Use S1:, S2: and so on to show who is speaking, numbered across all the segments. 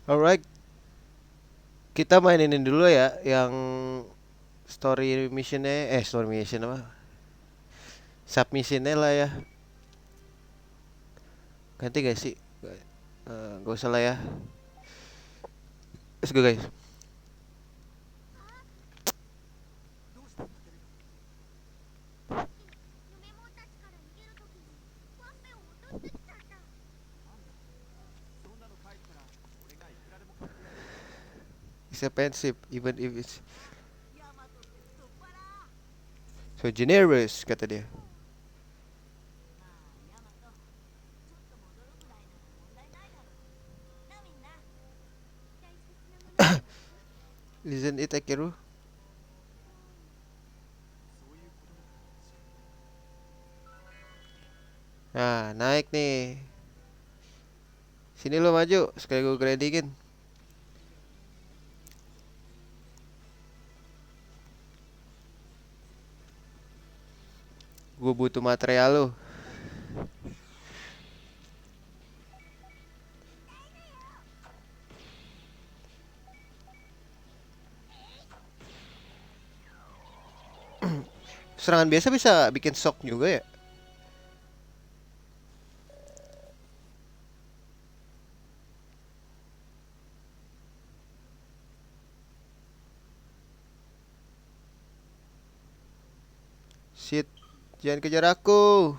S1: Alright, kita mainin dulu ya yang story mission apa? Submissionnya lah ya. Ganti gak sih? Gak usah lah ya. Let's go guys. It's offensive even if it's so generous kata dia. Isn't it Akiru? Nah, naik nih. Sini lo maju, sekali gue grindingin. Gue butuh material lo. Serangan biasa bisa bikin shock juga ya. Shit, jangan kejar aku.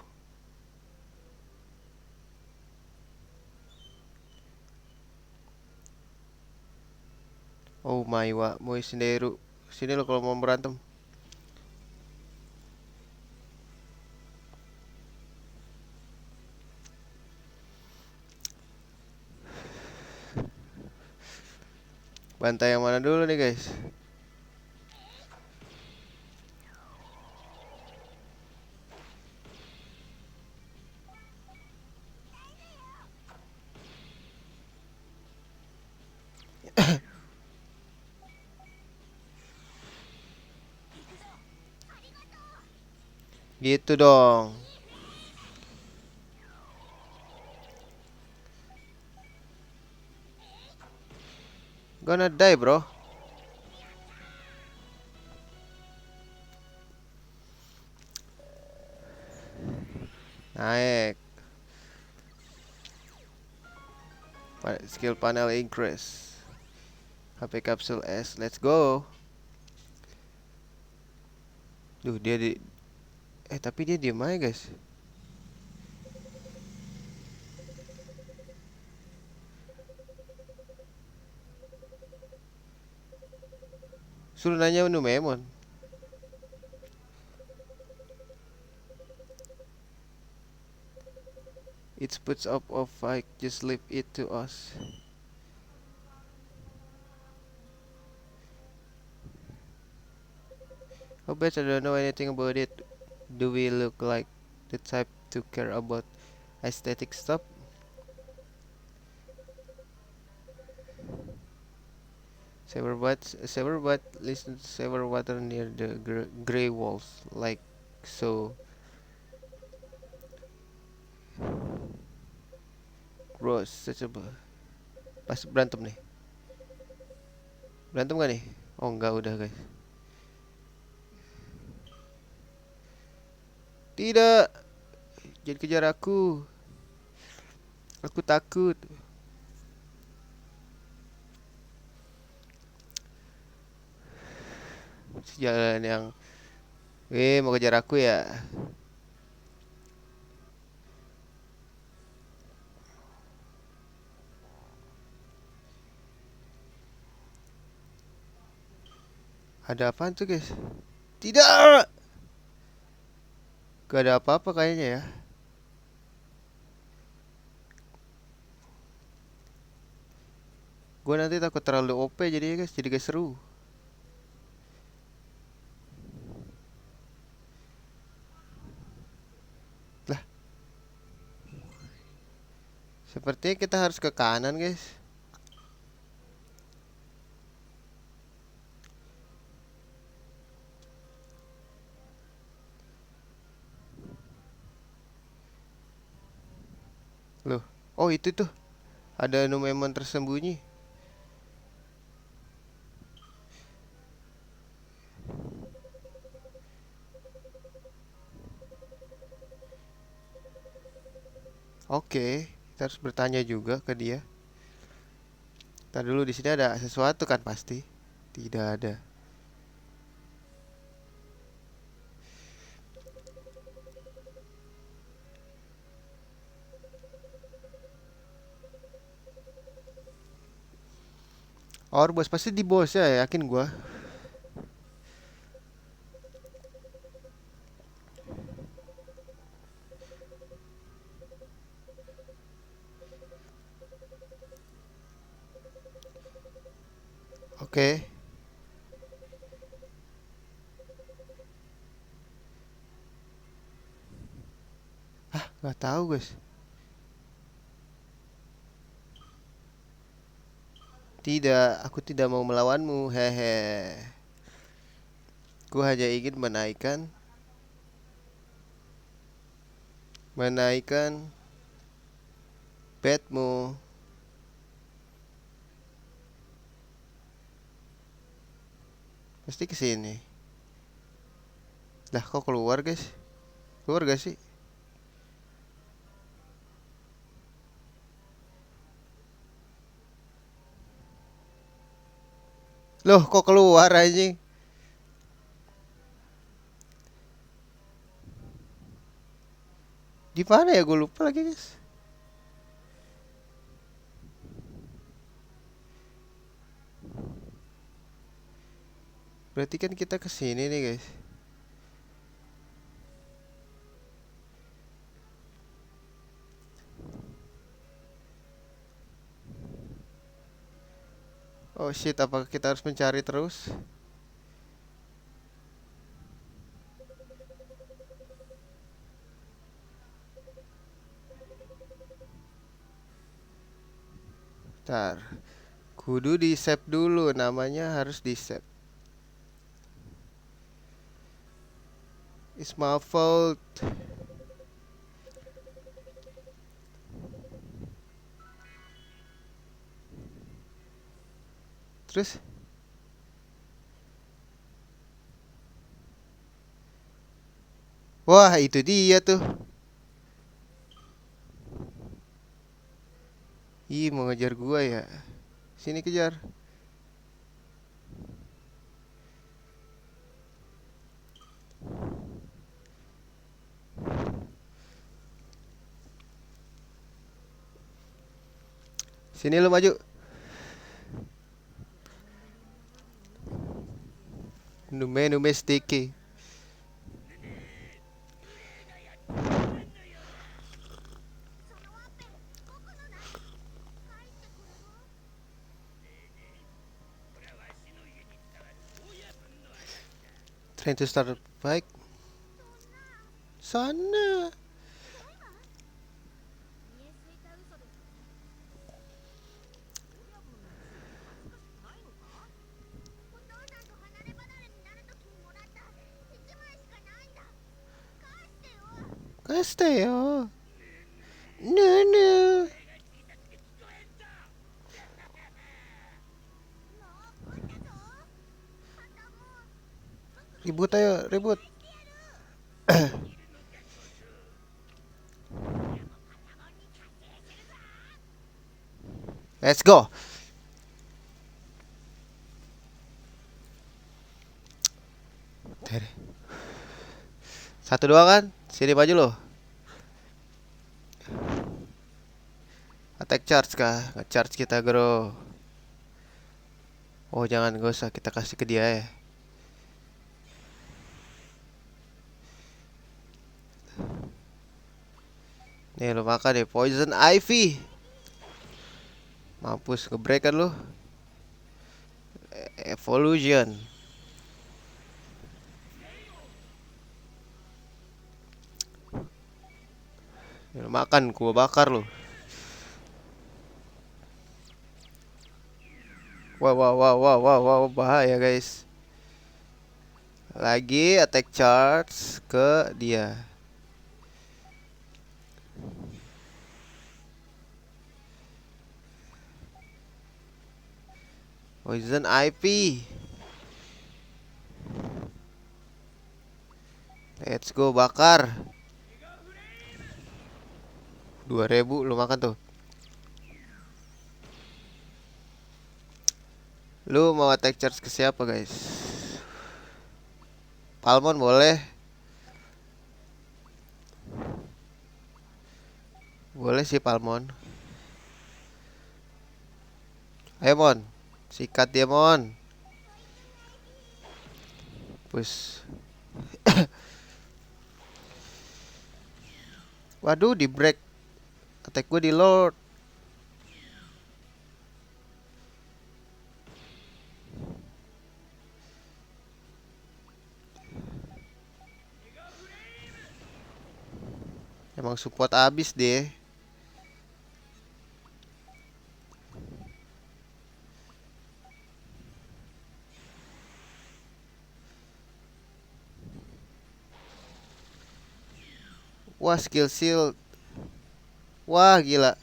S1: Oh my wa, mau Sinderu. Sini lo kalau mau berantem. Bantai yang mana dulu nih guys? Gitu dong. Gonna die bro. Naik. Skill panel increase. HP capsule S, let's go. Duh dia di tapi dia diem aja guys. Suruh nanya Numemon. It puts up of fight, just leave it to us. I bet I don't know anything about it. Do we look like the type to care about aesthetic stuff? Saberbat listen to Saber water near the gray walls, like so. Gross, such a pas berantem nih. Berantem gak nih? Oh enggak, udah guys. Tidak, jangan kejar aku. Aku takut. Jalan yang mau kejar aku ya. Ada apaan tuh guys? Tidak. Gak ada apa-apa kayaknya ya. Gue nanti takut terlalu OP jadi guys, jadi gak seru. Lah, sepertinya kita harus ke kanan guys. Loh, oh itu tuh. Ada Numemon tersembunyi. Oke, kita harus bertanya juga ke dia. Tadi dulu, di sini ada sesuatu kan pasti? Tidak ada. Or bos pasti di bos ya, yakin gua. Oke. Nggak tahu guys. Tidak, aku tidak mau melawanmu. Hehe. Ku hanya ingin menaikkan bedmu. Pasti ke sini. Lah, kok keluar, guys? Keluar gak sih? Loh, kok keluar anjing? Di mana ya? Gue lupa lagi, guys. Berarti kan kita ke sini nih, guys. Oh shit, apakah kita harus mencari terus? Bentar. Kudu di save dulu, namanya harus di save. It's my fault. Terus? Wah, itu dia tuh. Ih, mau ngejar gua ya. Sini kejar. Sini lu maju. Nume sticky. Trying to start a bike. Sana. Stay yo. No no. Ribut ayo, ribut. Let's go. Satu dua kan? Sini maju lo. Attack charge kah? Nge-charge kita, bro. Oh, jangan, gak usah, kita kasih ke dia ya. Nih, lo makan deh, poison ivy. Mampus, ngebreak kan lo. Evolution. Nih, lo makan, gua bakar lo. Wow, bahaya guys. Lagi attack charge ke dia. Poison ivy. Let's go bakar. 2.000 lu makan tuh. Lu mau attack charge ke siapa guys? Palmon boleh. Boleh sih Palmon. Ayo Mon, sikat dia Mon. Push. Waduh, di break. Attack gue di Lord. Emang support abis deh. Wah, skill shield. Wah, gila.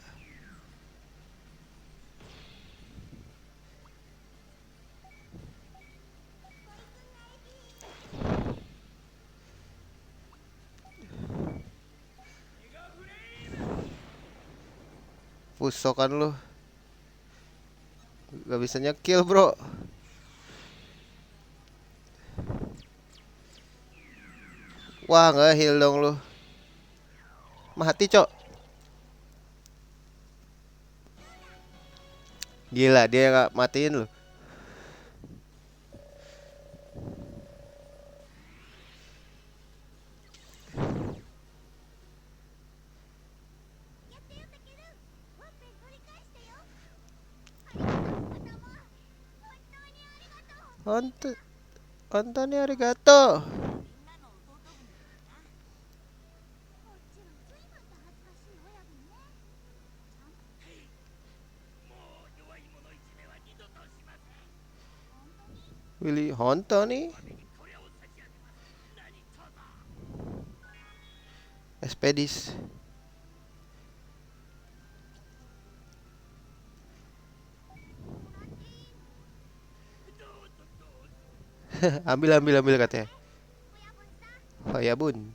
S1: Pusokan lu. Gak bisa nyekill bro. Wah, nggak heal dong lu. Mati cok. Gila, dia nggak matiin lu. Honto, Honto arigato. Willy Honto nih. Expedis. ambil katanya. Oh ya bun.